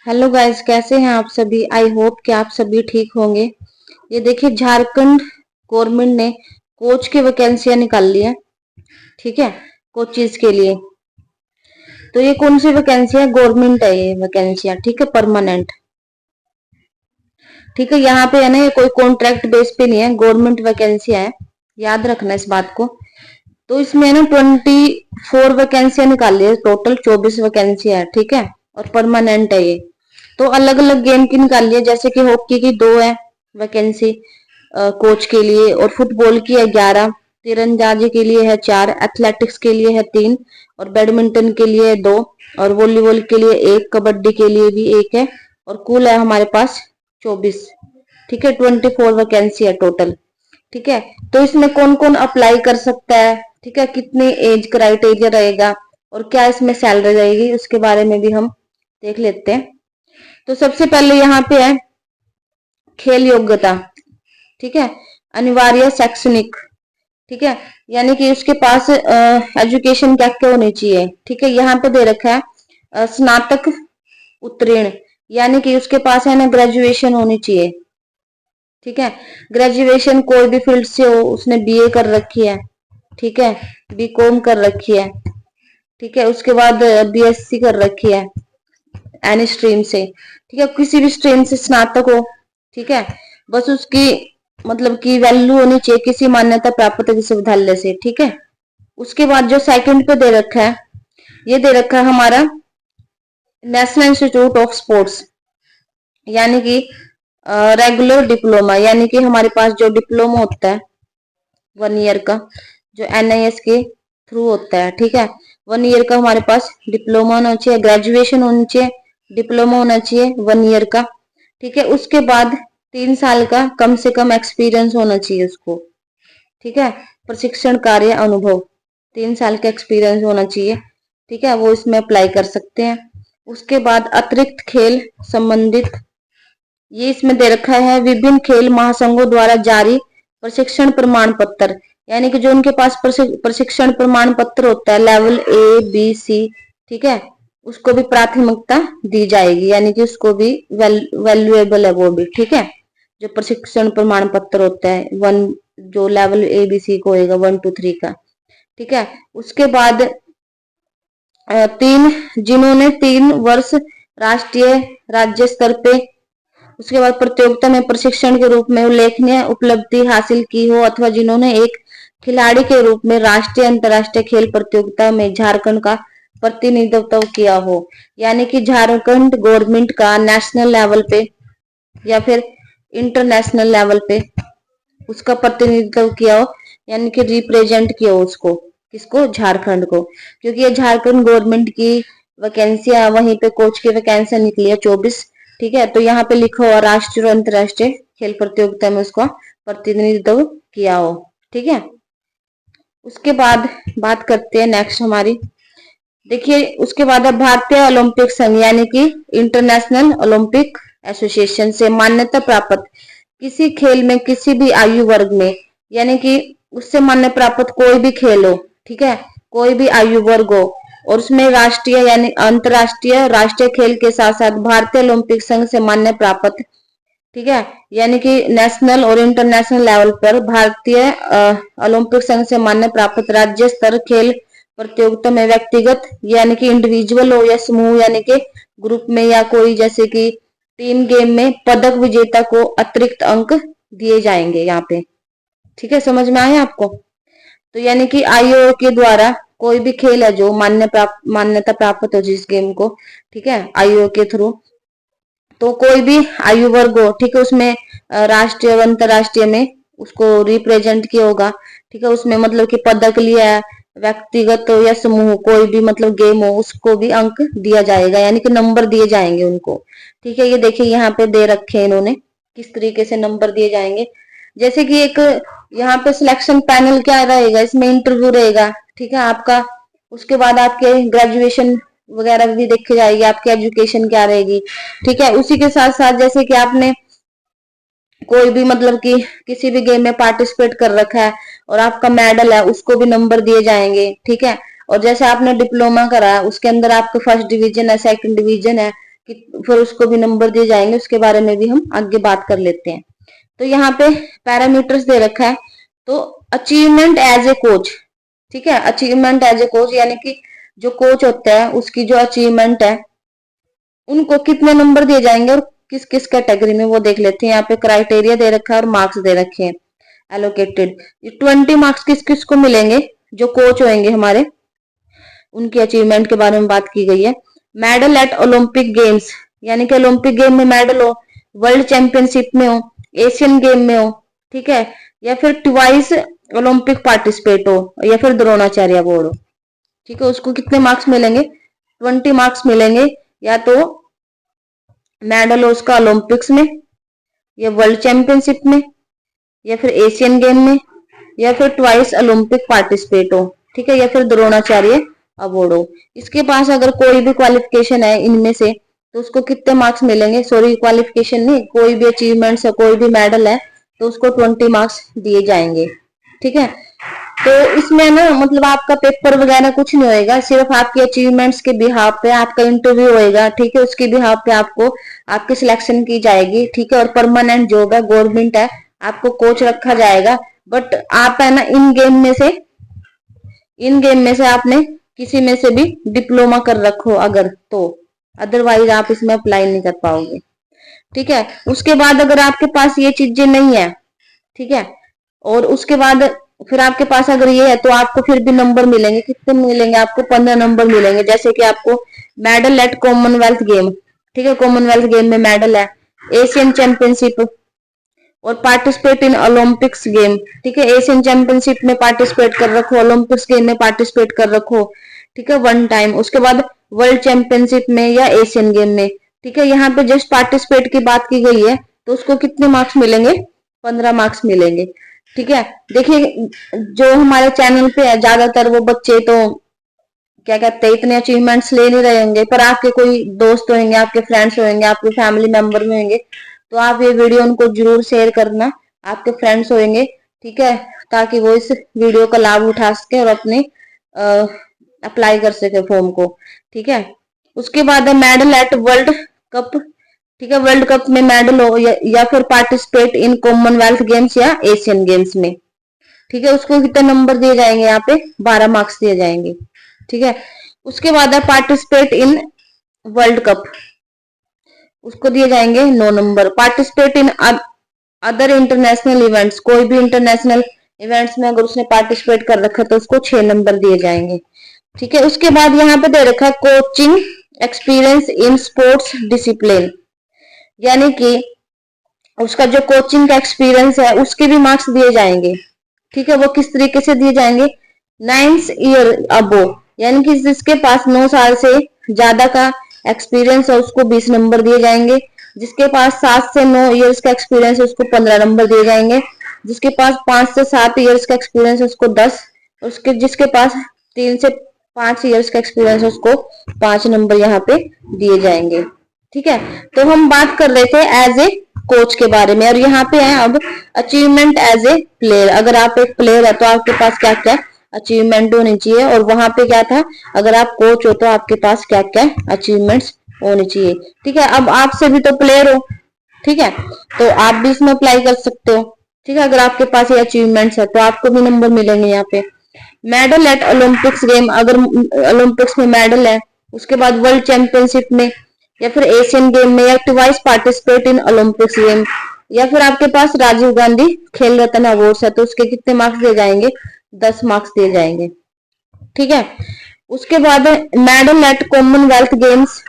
Hello guys, कैसे हैं आप सभी। आई होप कि आप सभी ठीक होंगे। ये देखिए, झारखंड गवर्नमेंट ने कोच की वैकेंसियां निकाल ली है। ठीक है, कोचिज के लिए। तो ये कौन सी वैकेंसी है? गवर्नमेंट है ये वैकेंसियां, ठीक है, परमानेंट। ठीक है, यहाँ पे है ना, ये कोई कॉन्ट्रैक्ट बेस पे नहीं है, गवर्नमेंट वैकेंसियां है। याद रखना इस बात को। तो इसमें ना 24 वैकेंसियां निकाली है, टोटल 24 वैकेंसियां है। ठीक है, और परमानेंट है ये। तो अलग अलग गेम की निकाली है, जैसे कि हॉकी की 2 है वैकेंसी कोच के लिए, और फुटबॉल की है 11, तीरंदाजी के लिए है 4, एथलेटिक्स के लिए है 3, और बैडमिंटन के लिए 2, और वॉलीबॉल के लिए 1, कबड्डी के लिए भी 1 है। और कुल है हमारे पास 24। ठीक है, 24 वैकेंसी है टोटल। ठीक है, तो इसमें कौन कौन अप्लाई कर सकता है, ठीक है, कितनी एज क्राइटेरिया रहेगा, और क्या इसमें सैलरी रहेगी, उसके बारे में भी हम देख लेते हैं। तो सबसे पहले यहाँ पे है खेल योग्यता। ठीक है, अनिवार्य शैक्षणिक। ठीक है, यानी कि उसके पास एजुकेशन क्या क्या होनी चाहिए। ठीक है, यहाँ पे दे रखा है स्नातक उत्तीर्ण, यानी कि उसके पास है ना ग्रेजुएशन होनी चाहिए। ठीक है, ग्रेजुएशन कोई भी फील्ड से हो, उसने बीए कर रखी है, ठीक है, बीकॉम कर रखी है, ठीक है, उसके बाद बीएससी कर रखी है एनी स्ट्रीम से। ठीक है, किसी भी स्ट्रीम से स्नातक हो। ठीक है, बस उसकी मतलब की वैल्यू होनी चाहिए किसी मान्यता प्राप्त विश्वविद्यालय से। ठीक है, उसके बाद जो सेकंड पे दे रखा है, ये दे रखा है हमारा नेशनल इंस्टीट्यूट ऑफ स्पोर्ट्स, यानी कि रेगुलर डिप्लोमा, यानी कि हमारे पास जो डिप्लोमा होता है 1 ईयर का, जो एनआईएस के थ्रू होता है। ठीक है, 1 ईयर का हमारे पास डिप्लोमा होना चाहिए, ग्रेजुएशन होनी चाहिए, डिप्लोमा होना चाहिए 1 ईयर का। ठीक है, उसके बाद 3 साल का कम से कम एक्सपीरियंस होना चाहिए उसको। ठीक है, प्रशिक्षण कार्य अनुभव, 3 साल का एक्सपीरियंस होना चाहिए। ठीक है, वो इसमें अप्लाई कर सकते हैं। उसके बाद अतिरिक्त खेल संबंधित, ये इसमें दे रखा है विभिन्न खेल महासंघों द्वारा जारी प्रशिक्षण प्रमाण पत्र, यानी कि जो उनके पास प्रशिक्षण प्रमाण पत्र होता है लेवल A B C, ठीक है, उसको भी प्राथमिकता दी जाएगी, यानी कि उसको भी वैल्यूएबल है वो भी। ठीक है, जो प्रशिक्षण प्रमाण पत्र होता है वन, जो लेवल ABC को होएगा 1 to 3 का। ठीक है, उसके बाद 3, जिन्होंने 3 वर्ष राष्ट्रीय राज्य स्तर पे, उसके बाद प्रतियोगिता में प्रशिक्षण के रूप में उल्लेखनीय उपलब्धि हासिल की हो, अथवा जिन्होंने एक खिलाड़ी के रूप में राष्ट्रीय अंतर्राष्ट्रीय खेल प्रतियोगिता में झारखंड का प्रतिनिधित्व किया हो, यानी कि झारखंड गवर्नमेंट का नेशनल लेवल पे या फिर इंटरनेशनल लेवल पे उसका प्रतिनिधित्व किया हो, यानी कि रिप्रेजेंट किया हो उसको, किसको, झारखंड को। क्योंकि ये झारखंड गवर्नमेंट की वैकेंसियां, वहीं पे कोच की वैकेंसियां निकली है 24। ठीक है, तो यहाँ पे लिखा हुआ राष्ट्रीय और अंतर्राष्ट्रीय खेल प्रतियोगिता में उसका प्रतिनिधित्व किया हो। ठीक है, उसके बाद बात करते हैं नेक्स्ट हमारी। देखिए, उसके बाद अब भारतीय ओलंपिक संघ, यानी कि इंटरनेशनल ओलंपिक एसोसिएशन से मान्यता प्राप्त किसी खेल में किसी भी आयु वर्ग में, यानी कि उससे मान्यता प्राप्त कोई भी खेल हो, ठीक है, कोई भी आयु वर्ग हो, और उसमें राष्ट्रीय यानी अंतरराष्ट्रीय राष्ट्रीय खेल के साथ साथ भारतीय ओलंपिक संघ से मान्य प्राप्त, ठीक है, यानी कि नेशनल और इंटरनेशनल लेवल पर भारतीय ओलंपिक संघ से मान्य प्राप्त राज्य स्तर खेल प्रतियोगिता में व्यक्तिगत यानी कि इंडिविजुअल हो या समूह यानी कि ग्रुप में, या कोई जैसे कि टीम गेम में पदक विजेता को अतिरिक्त अंक दिए जाएंगे यहाँ पे। ठीक है, समझ में आया आपको। तो यानी कि आईओ के द्वारा कोई भी खेल है जो मान्यता प्राप्त हो जिस गेम को, ठीक है, आईओ के थ्रू, तो कोई भी आयु वर्ग हो, ठीक है, उसमें राष्ट्रीय और अंतरराष्ट्रीय में उसको रिप्रेजेंट किया होगा। ठीक है, उसमें मतलब कि पदक लिया है, व्यक्तिगत हो या समूह, कोई भी मतलब गेम हो, उसको भी अंक दिया जाएगा, यानी कि नंबर दिए जाएंगे उनको। ठीक है, ये देखिए यहाँ पे दे रखे हैं इन्होंने किस तरीके से नंबर दिए जाएंगे। जैसे कि एक यहाँ पे सिलेक्शन पैनल क्या रहेगा, इसमें इंटरव्यू रहेगा, ठीक है, आपका। उसके बाद आपके ग्रेजुएशन वगैरह भी देखी जाएगी, आपकी एजुकेशन क्या रहेगी। ठीक है, उसी के साथ साथ जैसे कि आपने कोई भी मतलब कि किसी भी गेम में पार्टिसिपेट कर रखा है और आपका मेडल है, उसको भी नंबर दिए जाएंगे। ठीक है, और जैसे आपने डिप्लोमा करा है, उसके अंदर आपका फर्स्ट डिवीजन है, सेकंड डिवीजन है, फिर उसको भी नंबर दिए जाएंगे, उसके बारे में भी हम आगे बात कर लेते हैं। तो यहाँ पे पैरामीटर्स दे रखा है। तो अचीवमेंट एज ए कोच, ठीक है, अचीवमेंट एज ए कोच यानी कि जो कोच होता है उसकी जो अचीवमेंट है उनको कितने नंबर दिए जाएंगे और किस किस कैटेगरी में, वो देख लेते हैं। यहाँ पे क्राइटेरिया दे रखा है और मार्क्स दे रखे हैं एलोकेटेड। 20 मार्क्स किस किस को मिलेंगे, जो कोच होंगे हमारे, उनकी अचीवमेंट के बारे में बात की गई है। मेडल एट ओलंपिक गेम्स, यानी कि ओलंपिक गेम में मेडल हो, वर्ल्ड चैंपियनशिप में हो, एशियन गेम में हो, ठीक है, या फिर ट्वाइस ओलंपिक पार्टिसिपेट हो, या फिर द्रोणाचार्य अवार्ड हो, ठीक है, उसको कितने मार्क्स मिलेंगे, 20 मार्क्स मिलेंगे। या तो मेडल हो उसका ओलंपिक्स में, या वर्ल्ड चैंपियनशिप में, या फिर एशियन गेम में, या फिर ट्वाइस ओलंपिक पार्टिसिपेट हो, ठीक है, या फिर द्रोणाचार्य अवार्ड हो। इसके पास अगर कोई भी क्वालिफिकेशन है इनमें से तो उसको कितने मार्क्स मिलेंगे, सॉरी क्वालिफिकेशन नहीं, कोई भी अचीवमेंट्स है, कोई भी मेडल है तो उसको 20 मार्क्स दिए जाएंगे, ठीक है। तो इसमें ना मतलब आपका पेपर वगैरह कुछ नहीं होएगा, सिर्फ आपके अचीवमेंट्स के बिहाफ पे आपका इंटरव्यू होएगा, ठीक है, उसके बिहाफ पे आपको आपकी सिलेक्शन की जाएगी, ठीक है, और परमानेंट जॉब है, गवर्नमेंट है, आपको कोच रखा जाएगा। बट आप है ना इन गेम में से आपने किसी में से भी डिप्लोमा कर रखो अगर, तो अदरवाइज आप इसमें अप्लाई नहीं कर पाओगे, ठीक है। उसके बाद अगर आपके पास ये चीजें नहीं है, ठीक है, और उसके बाद फिर आपके पास अगर ये है तो आपको फिर भी नंबर मिलेंगे, कितने मिलेंगे आपको, 15 नंबर मिलेंगे। जैसे कि आपको मेडल एट कॉमनवेल्थ गेम, ठीक है, कॉमनवेल्थ गेम में मेडल है, एशियन चैंपियनशिप और पार्टिसिपेट इन ओलंपिक्स गेम, ठीक है, एशियन चैंपियनशिप में पार्टिसिपेट कर रखो, ओलंपिक्स गेम में पार्टिसिपेट कर रखो, ठीक है, 1 टाइम। उसके बाद वर्ल्ड चैंपियनशिप में या एशियन गेम में, ठीक है, यहाँ पे जस्ट पार्टिसिपेट की बात की गई है तो उसको कितने मार्क्स मिलेंगे, 15 मार्क्स मिलेंगे, ठीक है। देखिए जो हमारे चैनल पे है ज्यादातर वो बच्चे तो क्या कहते हैं इतने अचीवमेंट्स ले नहीं रहे होंगे, पर आपके कोई दोस्त होंगे, आपके फ्रेंड्स होंगे, आपके फैमिली मेंबर में होंगे, तो आप ये वीडियो उनको जरूर शेयर करना, आपके फ्रेंड्स होंगे, ठीक है, ताकि वो इस वीडियो का लाभ उठा सके और अपने अप्लाई कर सके फॉर्म को, ठीक है। उसके बाद है मेडल एट वर्ल्ड कप, ठीक है, वर्ल्ड कप में मेडल हो या फिर पार्टिसिपेट इन कॉमनवेल्थ गेम्स या एशियन गेम्स में, ठीक है, उसको कितने नंबर दिए जाएंगे, यहाँ पे 12 मार्क्स दिए जाएंगे, ठीक है। उसके बाद है पार्टिसिपेट इन वर्ल्ड कप, उसको दिए जाएंगे 9 number. Participate in other international events, कोई भी इंटरनेशनल इवेंट्स में अगर उसने पार्टिसिपेट कर रखा तो उसको 6 नंबर दिए जाएंगे, ठीक है। उसके बाद यहाँ पे दे रखा है coaching experience in sports discipline, यानी कि उसका जो कोचिंग का एक्सपीरियंस है उसके भी मार्क्स दिए जाएंगे, ठीक है। वो किस तरीके से दिए जाएंगे, 9 ईयर अबो, यानी कि जिसके पास 9 साल से ज्यादा का एक्सपीरियंस है उसको 20 नंबर दिए जाएंगे, जिसके पास 7 से 9 इयर्स का एक्सपीरियंस है उसको 15 नंबर दिए जाएंगे, जिसके पास 5 से 7 इयर्स का एक्सपीरियंस है उसको 10, उसके जिसके पास 3 से 5 इयर्स का एक्सपीरियंस है उसको 5 नंबर यहाँ पे दिए जाएंगे, ठीक है। तो हम बात कर रहे थे एज ए कोच के बारे में, और यहाँ पे है अब अचीवमेंट एज ए प्लेयर। अगर आप एक प्लेयर है तो आपके पास क्या क्या अचीवमेंट होनी चाहिए, और वहां पे क्या था, अगर आप कोच हो तो आपके पास क्या क्या अचीवमेंट्स होनी चाहिए, ठीक है। अब आपसे भी तो प्लेयर हो, ठीक है, तो आप भी इसमें अप्लाई कर सकते हो, ठीक है, अगर आपके पास ये अचीवमेंट्स है तो आपको भी नंबर मिलेंगे यहाँ पे। मेडल एट ओलंपिक्स गेम, अगर ओलंपिक्स में मेडल है, उसके बाद वर्ल्ड चैंपियनशिप में या फिर एशियन गेम में, या twice participate in Olympics game, या फिर आपके पास राजीव गांधी खेल रत्न अवार्ड है तो उसके कितने मार्क्स दिए जाएंगे, 10 मार्क्स दिए जाएंगे, ठीक है। उसके बाद मेडल एट कॉमनवेल्थ गेम्स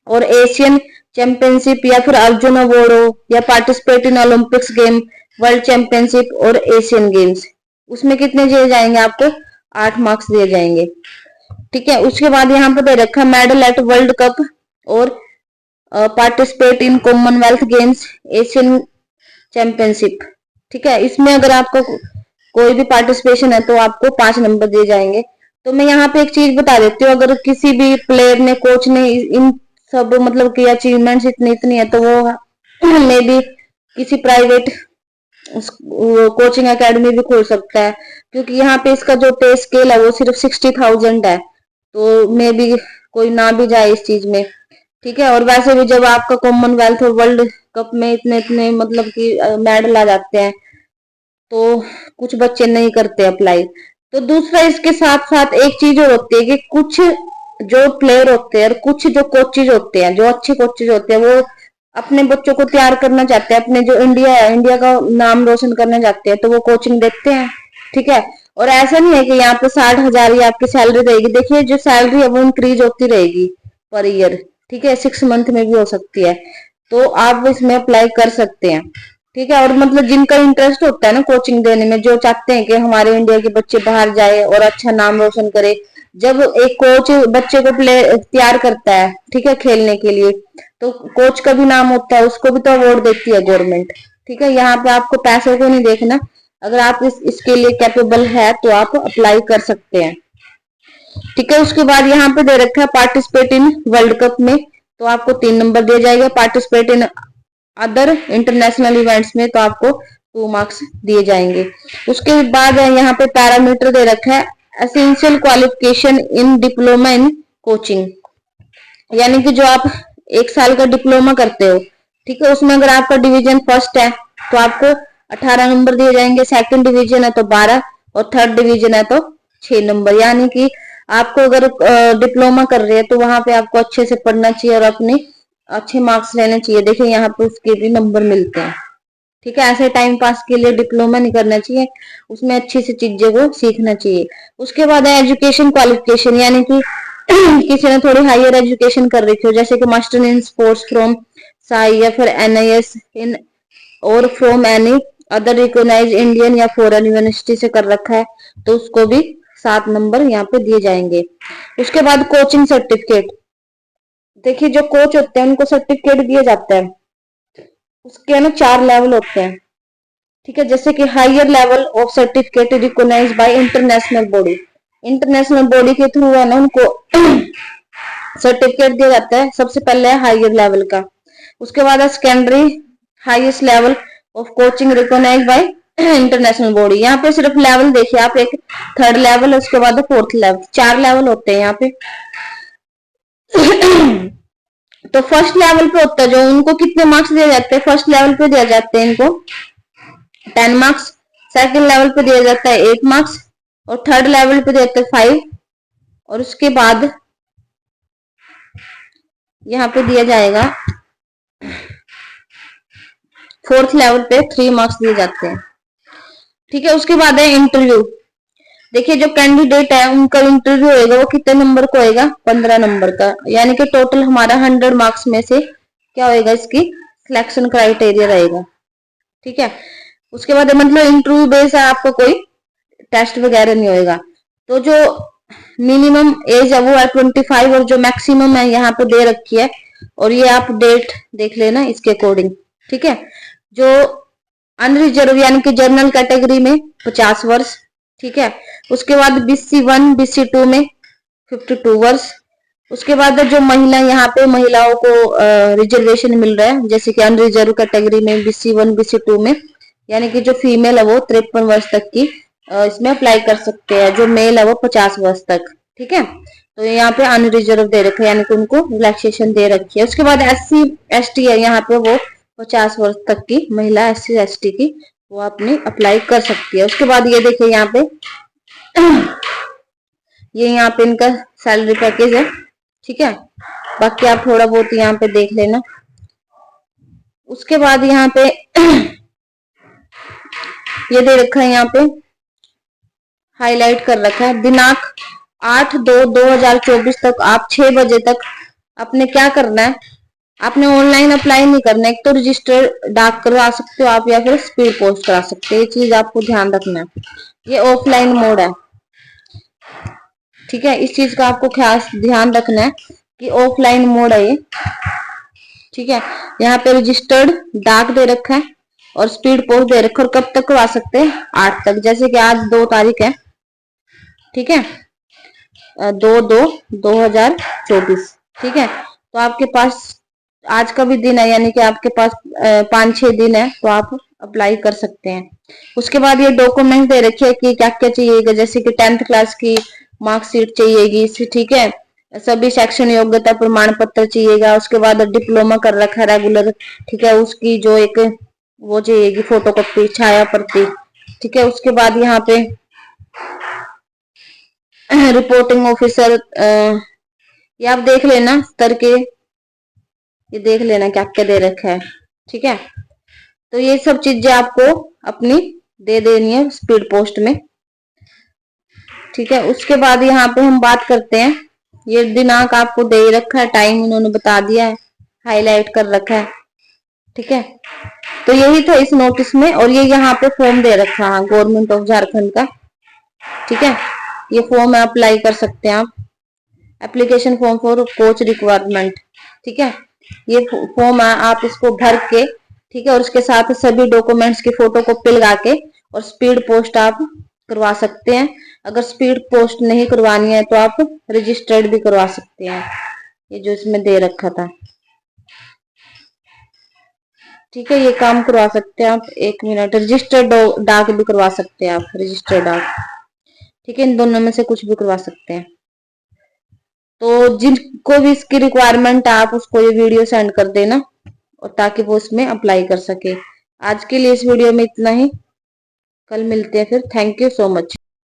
और एशियन चैंपियनशिप या फिर अर्जुन अवार्ड हो, या participate in Olympics game, world championship और एशियन गेम्स, उसमें कितने दिए जाएंगे आपको, 8 मार्क्स दिए जाएंगे, ठीक है। उसके बाद यहाँ पे दे रखा मेडल एट वर्ल्ड कप और participate in Commonwealth games, Asian championship, ठीक है, इसमें अगर आपका कोई भी पार्टिसिपेशन है तो आपको 5 नंबर दिए जाएंगे। तो मैं यहाँ पे एक चीज बता देती हूँ, अगर किसी भी प्लेयर ने, कोच ने इन सब मतलब की अचीवमेंट्स इतनी इतनी है तो वो मे भी किसी प्राइवेट कोचिंग एकेडमी भी खोल सकता है, क्योंकि यहाँ पे इसका जो पे स्केल है वो सिर्फ 60,000 है, तो मे भी कोई ना भी जाए इस चीज में, ठीक है। और वैसे भी जब आपका कॉमनवेल्थ और वर्ल्ड कप में इतने इतने मतलब कि मेडल आ जाते हैं, तो कुछ बच्चे नहीं करते अप्लाई। तो दूसरा इसके साथ साथ एक चीज और होती है कि कुछ जो प्लेयर होते हैं और कुछ जो कोचेज होते हैं, जो अच्छे कोचेज होते हैं, वो अपने बच्चों को तैयार करना चाहते हैं, अपने जो इंडिया है, इंडिया का नाम रोशन करना चाहते हैं, तो वो कोचिंग देते हैं। ठीक है। और ऐसा नहीं है कि यहाँ पे 60,000 ही आपकी सैलरी रहेगी। देखिए जो सैलरी है वो इंक्रीज होती रहेगी पर ईयर। ठीक है। 6 मंथ में भी हो सकती है। तो आप इसमें अप्लाई कर सकते हैं। ठीक है। और मतलब जिनका इंटरेस्ट होता है ना कोचिंग देने में, जो चाहते हैं कि हमारे इंडिया के बच्चे बाहर जाए और अच्छा नाम रोशन करे, जब एक कोच बच्चे को प्ले तैयार करता है, ठीक है, खेलने के लिए, तो कोच का भी नाम होता है, उसको भी तो अवार्ड देती है गवर्नमेंट। ठीक है। यहाँ पे आपको पैसे को नहीं देखना, अगर आप इसके लिए कैपेबल है तो आप अप्लाई कर सकते हैं। ठीक है। उसके बाद यहाँ पे दे रखा है पार्टिसिपेट इन वर्ल्ड कप में, तो आपको 3 नंबर दिया जाएगा। Participate in other international events में तो आपको 2 मार्क्स दिए जाएंगे। उसके बाद यहाँ पे पैरामीटर दे रखा है essential qualification in diploma in coaching, यानी कि जो आप 1 साल का डिप्लोमा करते हो, ठीक है, उसमें अगर आपका डिवीजन फर्स्ट है तो आपको 18 नंबर दिए जाएंगे, सेकंड डिवीजन है तो 12, और थर्ड डिवीजन है तो 6 नंबर। यानी कि आपको अगर डिप्लोमा कर रहे हैं तो वहां पे आपको अच्छे से पढ़ना चाहिए और अपने अच्छे मार्क्स लेने चाहिए। देखिए यहाँ पे उसके भी नंबर मिलते हैं। ठीक है। ऐसे टाइम पास के लिए डिप्लोमा नहीं करना चाहिए, उसमें अच्छी सी चीजें को सीखना चाहिए। उसके बाद है एजुकेशन क्वालिफिकेशन, यानी कि किसी ने थोड़ी हायर एजुकेशन कर रखी हो, जैसे कि master in sports from SAI या फिर एनआईएस इन और from any other recognise Indian या फॉरेन यूनिवर्सिटी से कर रखा है, तो उसको भी 7 नंबर यहाँ पे दिए जाएंगे। उसके बाद कोचिंग सर्टिफिकेट, देखिए जो कोच होते हैं उनको सर्टिफिकेट दिया जाता है, उसके ना 4 लेवल होते हैं। ठीक है। जैसे कि higher level of certificate recognise by international body, international body के थ्रू है ना उनको सर्टिफिकेट दिया जाता है। सबसे पहले है हायर लेवल का। उसके बाद है secondary highest level of coaching recognise by international body. यहाँ पे सिर्फ लेवल देखिए आप, एक थर्ड लेवल, उसके बाद फोर्थ लेवल, 4 लेवल होते हैं यहाँ पे। तो फर्स्ट लेवल पे होता है जो उनको कितने मार्क्स दिए जाते हैं, फर्स्ट लेवल पे दिए जाते हैं इनको 10 मार्क्स, सेकंड लेवल पे दिया जाता है 8 मार्क्स, और थर्ड लेवल पे देते हैं 5, और उसके बाद यहाँ पे दिया जाएगा फोर्थ लेवल पे 3 मार्क्स दिए जाते हैं। ठीक है। उसके बाद है इंटरव्यू। देखिए जो कैंडिडेट है उनका इंटरव्यू होएगा वो कितने नंबर को होएगा, 15 नंबर का, यानी कि टोटल हमारा 100 मार्क्स में से क्या होएगा, इसकी सिलेक्शन क्राइटेरिया रहेगा। ठीक है। उसके बाद मतलब इंटरव्यू बेस है, आपका कोई टेस्ट वगैरह नहीं होएगा। तो जो मिनिमम एज है वो है 25, और जो मैक्सिमम है यहाँ पे दे रखी है, और ये आप डेट देख लेना इसके अकॉर्डिंग। ठीक है। जो अनरिजर्व यानी कि जनरल कैटेगरी में 50 वर्ष। ठीक है। उसके बाद BC1 BC2 में 52 वर्ष। उसके बाद जो महिला, यहाँ पे महिलाओं को रिजर्वेशन मिल रहा है, जैसे कि अनरिजर्व कैटेगरी में BC1 BC2 में, यानी कि जो फीमेल है वो 53 वर्ष तक की इसमें अप्लाई कर सकते हैं, जो मेल है वो 50 वर्ष तक। ठीक है। तो यहाँ पे अनरिजर्व दे रखा है, यानी कि उनको रिलैक्सेशन दे रखी है। उसके बाद SC ST है, यहाँ पे वो 50 वर्ष तक की महिला SC ST की वो अपनी अप्लाई कर सकती है। उसके बाद ये देखिए यहाँ पे ये यहाँ पे इनका सैलरी पैकेज है। ठीक है। बाकी आप थोड़ा बहुत यहाँ पे देख लेना। उसके बाद यहाँ पे ये दे रखा है, यहाँ पे हाईलाइट कर रखा है, दिनांक 8/2/2024 तक आप 6 बजे तक आपने क्या करना है, आपने ऑनलाइन अप्लाई नहीं करना है। एक तो रजिस्टर डाक करा सकते हो आप, या फिर स्पीड पोस्ट करा सकते हो, ये चीज आपको ध्यान रखना है। ये ऑफलाइन मोड है। ठीक है। इस चीज का आपको खास ध्यान रखना है कि ऑफलाइन मोड है ये। ठीक है। यहाँ पे रजिस्टर्ड डाक दे रखा है और स्पीड पोस्ट दे रखा है, और कब तक करवा सकते हैं, 8 तक, जैसे कि आज 2 तारीख है। ठीक है। 2/2/2024। ठीक है। तो आपके पास आज का भी दिन है, यानी कि आपके पास 5-6 दिन है, तो आप अप्लाई कर सकते हैं। उसके बाद ये डॉक्यूमेंट दे रखे है कि क्या क्या चाहिएगा, जैसे कि 10th क्लास की मार्कशीट चाहिएगी। ठीक है। सभी शैक्षणिक योग्यता प्रमाण पत्र चाहिएगा। उसके बाद डिप्लोमा कर रखा है रेगुलर, ठीक है, उसकी जो एक वो चाहिएगी फोटोकॉपी, छाया प्रति, ठीक है। उसके बाद यहाँ पे रिपोर्टिंग ऑफिसर, ये आप देख लेना स्तर के, ये देख लेना क्या क्या दे रखा है, ठीक है। तो ये सब चीजें आपको अपनी दे देनी है स्पीड पोस्ट में, ठीक है। उसके बाद यहाँ पे हम बात करते हैं, ये दिनांक आपको दे रखा है, टाइम उन्होंने बता दिया है, हाईलाइट कर रखा है, ठीक है। तो यही था इस नोटिस में। और ये यहाँ पे फॉर्म दे रखा है गवर्नमेंट ऑफ झारखंड का, ठीक है। ये फॉर्म अप्लाई कर सकते हैं आप, application form for coach requirement, ठीक है। ये फॉर्म है, आप इसको भर के, ठीक है, और उसके साथ सभी डॉक्यूमेंट्स की फोटो कॉपी लगा के और स्पीड पोस्ट आप करवा सकते हैं। अगर स्पीड पोस्ट नहीं करवानी है तो आप रजिस्टर्ड भी करवा सकते हैं, ये जो इसमें दे रखा था, ठीक है। ये काम करवा सकते हैं आप। 1 मिनट, रजिस्टर्ड डाक भी करवा सकते हैं आप, रजिस्टर्ड डाक, ठीक है। इन दोनों में से कुछ भी करवा सकते हैं। तो जिनको भी इसकी रिक्वायरमेंट है आप उसको ये वीडियो सेंड कर देना, और ताकि वो इसमें अप्लाई कर सके। आज के लिए इस वीडियो में इतना ही, कल मिलते हैं फिर। Thank you so much.